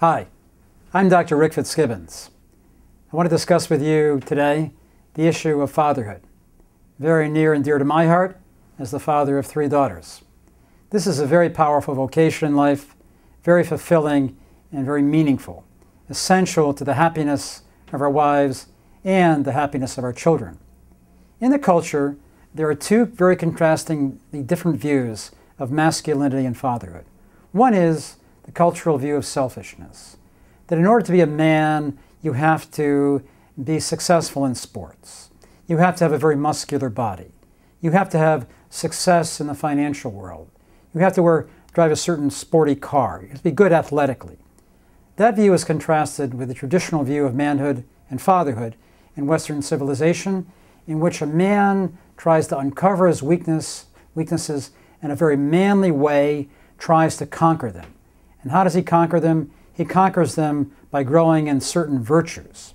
Hi, I'm Dr. Rick Fitzgibbons. I want to discuss with you today the issue of fatherhood, very near and dear to my heart as the father of 3 daughters. This is a very powerful vocation in life, very fulfilling and very meaningful, essential to the happiness of our wives and the happiness of our children. In the culture, there are 2 very contrastingly different views of masculinity and fatherhood. One is the cultural view of selfishness, that in order to be a man, you have to be successful in sports. You have to have a very muscular body. You have to have success in the financial world. You have to drive a certain sporty car. You have to be good athletically. That view is contrasted with the traditional view of manhood and fatherhood in Western civilization, in which a man tries to uncover his weaknesses in a very manly way, tries to conquer them. And how does he conquer them? He conquers them by growing in certain virtues.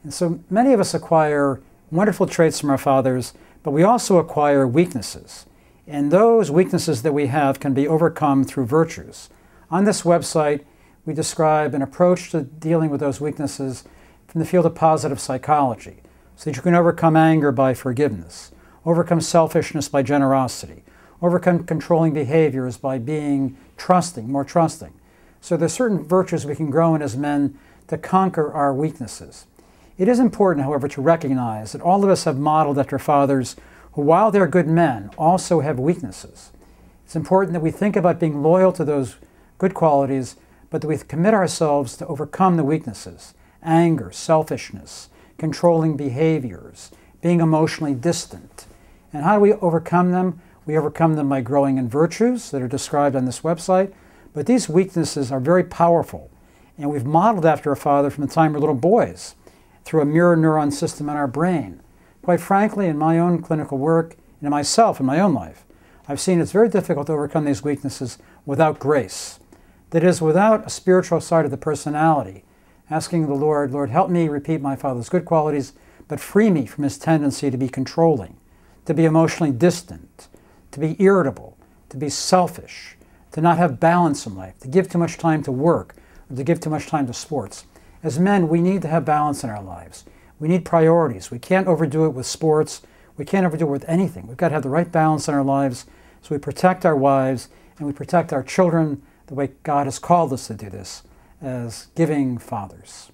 And so many of us acquire wonderful traits from our fathers, but we also acquire weaknesses. And those weaknesses that we have can be overcome through virtues. On this website, we describe an approach to dealing with those weaknesses from the field of positive psychology, so that you can overcome anger by forgiveness, overcome selfishness by generosity, overcome controlling behaviors by being trusting, more trusting. So there's certain virtues we can grow in as men to conquer our weaknesses. It is important, however, to recognize that all of us have modeled after fathers who, while they're good men, also have weaknesses. It's important that we think about being loyal to those good qualities, but that we commit ourselves to overcome the weaknesses: anger, selfishness, controlling behaviors, being emotionally distant. And how do we overcome them? We overcome them by growing in virtues that are described on this website. But these weaknesses are very powerful, and we've modeled after a father from the time we're little boys through a mirror neuron system in our brain. Quite frankly, in my own clinical work and in myself, in my own life, I've seen it's very difficult to overcome these weaknesses without grace. That is, without a spiritual side of the personality, asking the Lord, Lord, help me repeat my father's good qualities, but free me from his tendency to be controlling, to be emotionally distant, to be irritable, to be selfish, to not have balance in life, to give too much time to work, or to give too much time to sports. As men, we need to have balance in our lives. We need priorities. We can't overdo it with sports. We can't overdo it with anything. We've got to have the right balance in our lives so we protect our wives and we protect our children the way God has called us to do this as giving fathers.